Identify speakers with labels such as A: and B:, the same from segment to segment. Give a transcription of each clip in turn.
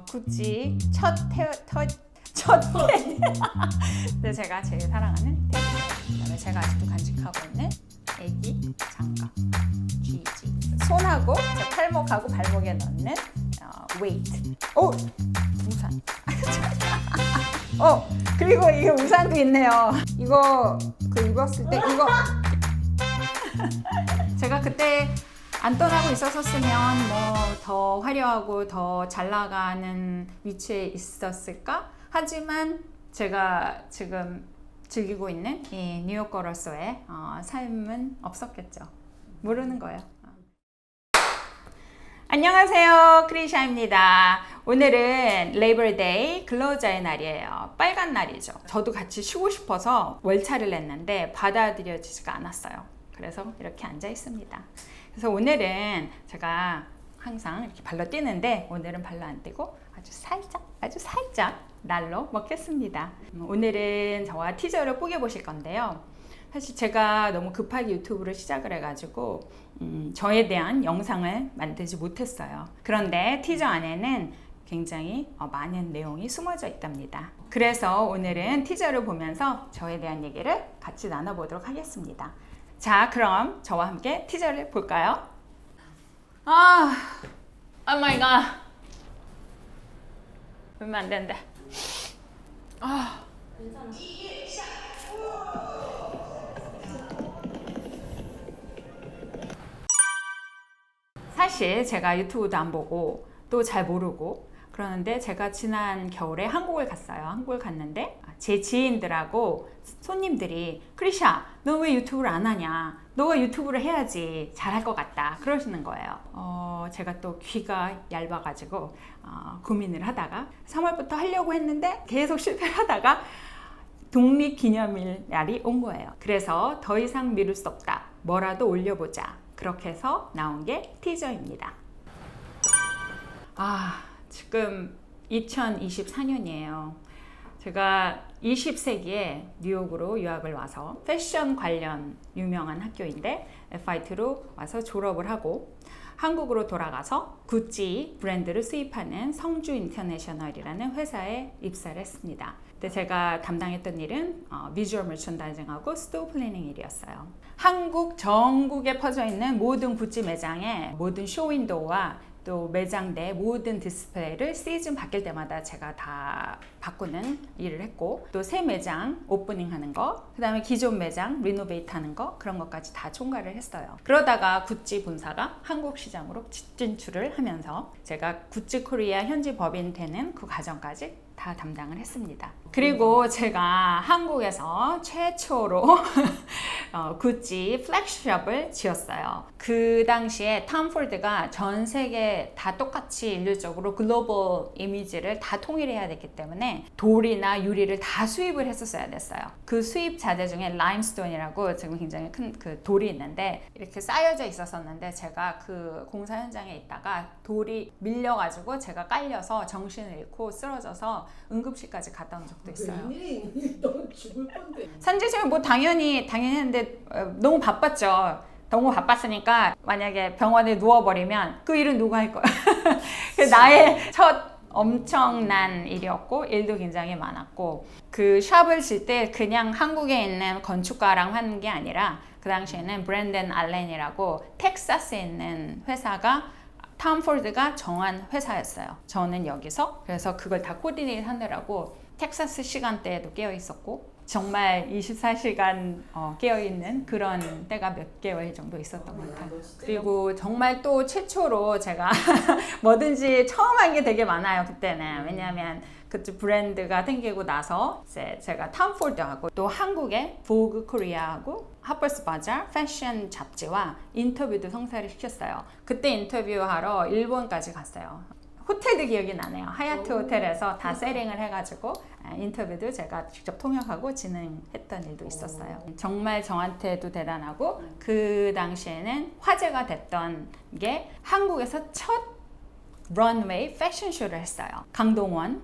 A: 구찌 첫 근데 제가 제일 사랑하는 테디. 그다음에 제가 아직도 간직하고 있는 애기 장갑 GG. 손하고 제 팔목하고 발목에 넣는 웨이트. 우산. 그리고 이게 우산도 있네요. 이거 입었을 때 이거 제가 그때 안 떠나고 있었으면 뭐 더 화려하고 더 잘 나가는 위치에 있었을까? 하지만 제가 지금 즐기고 있는 이 뉴요커로서의 삶은 없었겠죠. 모르는 거예요. 안녕하세요, 크리샤입니다. 오늘은 레이버데이 근로자의 날이에요. 빨간 날이죠. 저도 같이 쉬고 싶어서 월차를 냈는데 받아들여지지가 않았어요. 그래서 이렇게 앉아 있습니다. 그래서 오늘은 제가 항상 이렇게 발로 뛰는데 오늘은 발로 안 뛰고 아주 살짝 날로 먹겠습니다. 오늘은 저와 티저를 꾸겨 보실 건데요. 사실 제가 너무 급하게 유튜브를 시작을 해가지고 저에 대한 영상을 만들지 못했어요. 그런데 티저 안에는 굉장히 많은 내용이 숨어져 있답니다. 그래서 오늘은 티저를 보면서 저에 대한 얘기를 같이 나눠보도록 하겠습니다. 자, 그럼 저와 함께 티저를 볼까요? Oh my god. 보면 안 된대.
B: 괜찮아.
A: 사실 제가 유튜브도 안 보고 또 잘 모르고 그러는데 제가 지난 겨울에 한국을 갔어요. 한국을 갔는데 제 지인들하고 손님들이 크리샤, 너 왜 유튜브를 안 하냐? 너가 유튜브를 해야지 잘할 것 같다. 그러시는 거예요. 제가 또 귀가 얇아가지고 고민을 하다가 3월부터 하려고 했는데 계속 실패를 하다가 독립기념일 날이 온 거예요. 그래서 더 이상 미룰 수 없다. 뭐라도 올려보자. 그렇게 해서 나온 게 티저입니다. 지금 2024년이에요. 제가 20세기에 뉴욕으로 유학을 와서 패션 관련 유명한 학교인데 FIT로 와서 졸업을 하고 한국으로 돌아가서 구찌 브랜드를 수입하는 성주 인터내셔널이라는 회사에 입사를 했습니다. 근데 제가 담당했던 일은 비주얼 머천다이징하고 스토어 플래닝 일이었어요. 한국 전국에 퍼져 있는 모든 구찌 매장의 모든 쇼윈도우와 또 매장 내 모든 디스플레이를 시즌 바뀔 때마다 제가 다 바꾸는 일을 했고 또 새 매장 오프닝 하는 거, 그 다음에 기존 매장 리노베이트 하는 거, 그런 것까지 다 총괄을 했어요. 그러다가 구찌 본사가 한국 시장으로 진출을 하면서 제가 구찌 코리아 현지 법인 되는 그 과정까지 다 담당을 했습니다. 그리고 제가 한국에서 최초로 구찌 플렉십을 지었어요. 그 당시에 톰 폴드가 전 세계 다 똑같이 인류적으로 글로벌 이미지를 다 통일해야 됐기 때문에 돌이나 유리를 다 수입을 했었어야 됐어요. 그 수입 자재 중에 라임스톤이라고 지금 굉장히 큰 그 돌이 있는데 이렇게 쌓여져 있었었는데 제가 그 공사 현장에 있다가 돌이 밀려가지고 제가 깔려서 정신을 잃고 쓰러져서 응급실까지 갔다 온 적도 있어요.
B: 너 죽을 건데.
A: 산지심은 뭐 당연히 했는데 너무 바빴죠. 너무 바빴으니까 만약에 병원에 누워버리면 그 일은 누가 할 거야. 나의 첫 엄청난 일이었고 일도 굉장히 많았고 그 샵을 질 때 그냥 한국에 있는 건축가랑 하는 게 아니라 그 당시에는 브랜든 알렌이라고 텍사스에 있는 회사가 톰 폴드가 정한 회사였어요. 저는 여기서 그래서 그걸 다 코디네이트 하느라고 텍사스 시간대에도 깨어 있었고 정말 24시간 깨어있는 그런 때가 몇 개월 정도 있었던 것 같아요. 그리고 정말 또 최초로 제가 뭐든지 처음 한 게 되게 많아요. 그때는. 왜냐하면 그때 브랜드가 생기고 나서 이제 제가 톰 폴드하고 또 한국의 보그 코리아하고 하퍼스 바자 패션 잡지와 인터뷰도 성사를 시켰어요. 그때 인터뷰하러 일본까지 갔어요. 호텔도 기억이 나네요. 하얏트 호텔에서 다 세팅을 해가지고 인터뷰도 제가 직접 통역하고 진행했던 일도 있었어요. 정말 저한테도 대단하고 그 당시에는 화제가 됐던 게 한국에서 첫 런웨이 패션쇼를 했어요. 강동원,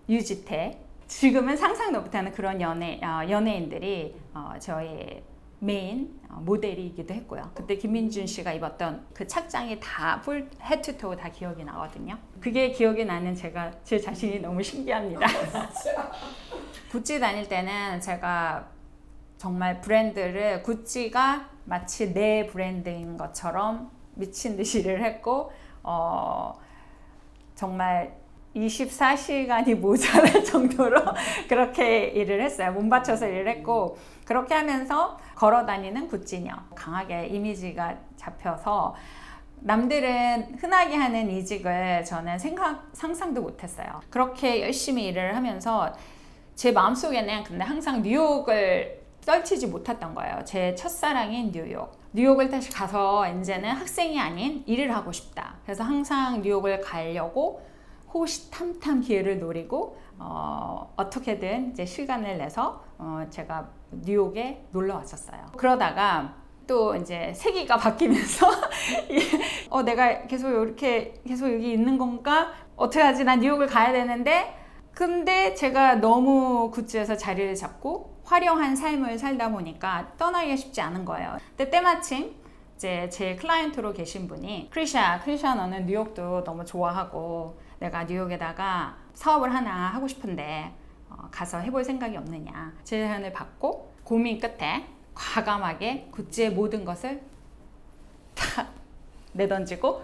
A: 유지태, 지금은 상상도 못하는 그런 연예인들이 저희 메인 모델이기도 했고요. 그때 김민준 씨가 입었던 그 착장이 다 풀 헤드 투 토 다 기억이 나거든요. 그게 기억이 나는 제가 제 자신이 너무 신기합니다. 구찌 다닐 때는 제가 정말 브랜드를 구찌가 마치 내 브랜드인 것처럼 미친 듯이 일을 했고 정말 24시간이 모자랄 정도로 그렇게 일을 했어요. 몸 바쳐서 일을 했고 그렇게 하면서 걸어 다니는 구찌녀. 강하게 이미지가 잡혀서 남들은 흔하게 하는 이직을 저는 상상도 못했어요. 그렇게 열심히 일을 하면서 제 마음속에는 근데 항상 뉴욕을 떨치지 못했던 거예요. 제 첫사랑인 뉴욕. 뉴욕을 다시 가서 이제는 학생이 아닌 일을 하고 싶다. 그래서 항상 뉴욕을 가려고 호시탐탐 기회를 노리고 어떻게든 이제 시간을 내서 제가 뉴욕에 놀러 왔었어요. 그러다가 또 이제 세기가 바뀌면서 내가 계속 여기 있는 건가? 어떻게 하지? 난 뉴욕을 가야 되는데 근데 제가 너무 구찌에서 자리를 잡고 화려한 삶을 살다 보니까 떠나기가 쉽지 않은 거예요. 근데 때마침 이제 제 클라이언트로 계신 분이 크리샤 너는 뉴욕도 너무 좋아하고 내가 뉴욕에다가 사업을 하나 하고 싶은데 가서 해볼 생각이 없느냐 제안을 받고 고민 끝에 과감하게 구찌의 모든 것을 다 내던지고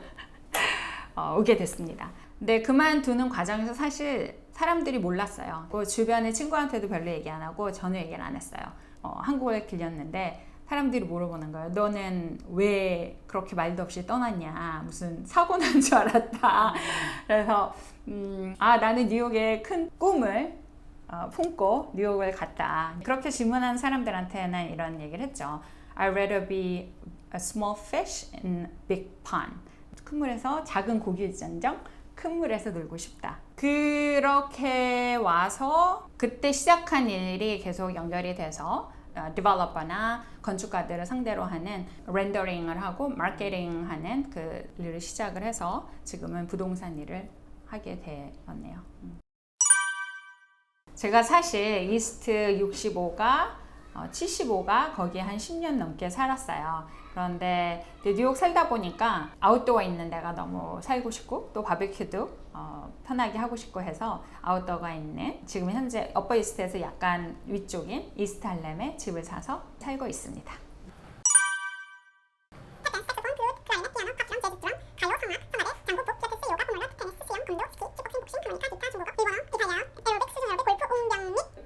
A: 오게 됐습니다. 근데 그만두는 과정에서 사실 사람들이 몰랐어요. 주변의 친구한테도 별로 얘기 안 하고 저는 얘기를 안 했어요. 한국에 들렸는데 사람들이 물어보는 거예요. 너는 왜 그렇게 말도 없이 떠났냐? 무슨 사고 난 줄 알았다. 그래서 나는 뉴욕의 큰 꿈을 품고 뉴욕을 갔다. 그렇게 질문한 사람들한테는 이런 얘기를 했죠. I'd rather be a small fish in a big pond. 큰 물에서 작은 고기일전정 큰 물에서 놀고 싶다. 그렇게 와서 그때 시작한 일이 계속 연결이 돼서 디벨로퍼나 건축가들을 상대로 하는 렌더링을 하고 마케팅하는 그 일을 시작을 해서 지금은 부동산 일을 하게 되었네요. 제가 사실 이스트 65가 75가 거기에 한 10년 넘게 살았어요. 그런데 뉴욕 살다 보니까 아웃도어 있는 데가 너무 살고 싶고 또 바비큐도 편하게 하고 싶고 해서 아웃도어가 있는 지금 현재 어퍼 이스트에서 약간 위쪽인 이스트 할렘에 집을 사서 살고 있습니다.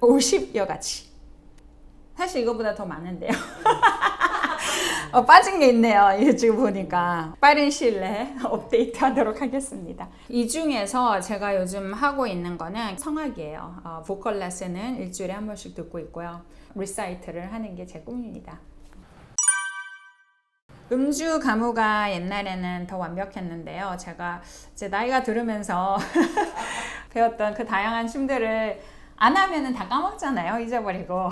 A: 음. 50여 가지. 사실 이거보다 더 많은데요. 빠진 게 있네요. 이거 지금 보니까 빠른 시일 내에 업데이트 하도록 하겠습니다. 이 중에서 제가 요즘 하고 있는 거는 성악이에요. 보컬 레슨은 일주일에 한 번씩 듣고 있고요. 리사이트를 하는 게 제 꿈입니다. 음주 가무가 옛날에는 더 완벽했는데요. 제가 이제 나이가 들으면서 배웠던 그 다양한 춤들을 안 하면은 다 까먹잖아요. 잊어버리고.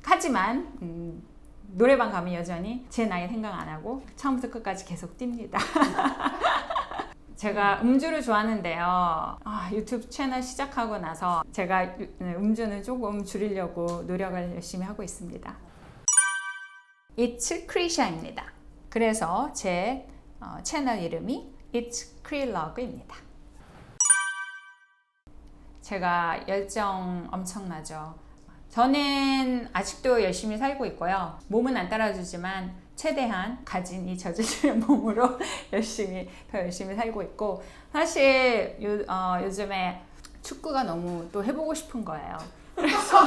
A: 하지만 노래방 가면 여전히 제 나이 생각 안 하고 처음부터 끝까지 계속 뜁니다. 제가 음주를 좋아하는데요. 유튜브 채널 시작하고 나서 제가 음주는 조금 줄이려고 노력을 열심히 하고 있습니다. It's 크리샤입니다. 그래서 제 채널 이름이 It's 크릴러그입니다. 제가 열정 엄청나죠. 저는 아직도 열심히 살고 있고요. 몸은 안 따라주지만 최대한 가진 이 저질의 몸으로 더 열심히 살고 있고 사실 요즘에 축구가 너무 또 해보고 싶은 거예요. 그래서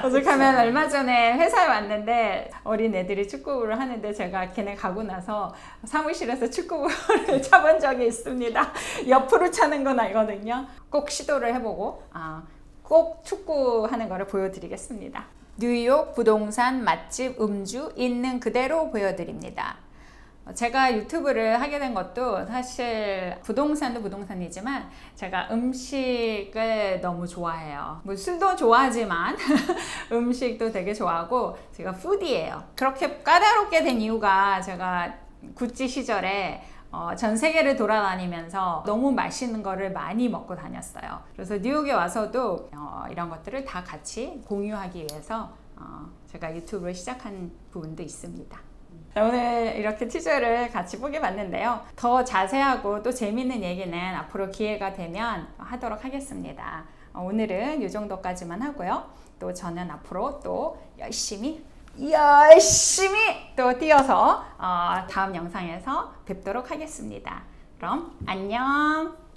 A: 오죽하면 얼마 전에 회사에 왔는데 어린 애들이 축구부를 하는데 제가 걔네 가고 나서 사무실에서 축구부를 차본 적이 있습니다. 옆으로 차는 건 아니거든요. 꼭 시도를 해보고 꼭 축구하는 거를 보여드리겠습니다. 뉴욕 부동산 맛집 음주 있는 그대로 보여드립니다. 제가 유튜브를 하게 된 것도 사실 부동산도 부동산이지만 제가 음식을 너무 좋아해요. 뭐 술도 좋아하지만 음식도 되게 좋아하고 제가 푸디예요. 그렇게 까다롭게 된 이유가 제가 구찌 시절에 전 세계를 돌아다니면서 너무 맛있는 거를 많이 먹고 다녔어요. 그래서 뉴욕에 와서도 이런 것들을 다 같이 공유하기 위해서 제가 유튜브를 시작한 부분도 있습니다. 자, 오늘 이렇게 티저를 같이 보게 봤는데요. 더 자세하고 또 재밌는 얘기는 앞으로 기회가 되면 하도록 하겠습니다. 오늘은 이 정도까지만 하고요. 또 저는 앞으로 또 열심히 또 뛰어서 다음 영상에서 뵙도록 하겠습니다. 그럼 안녕.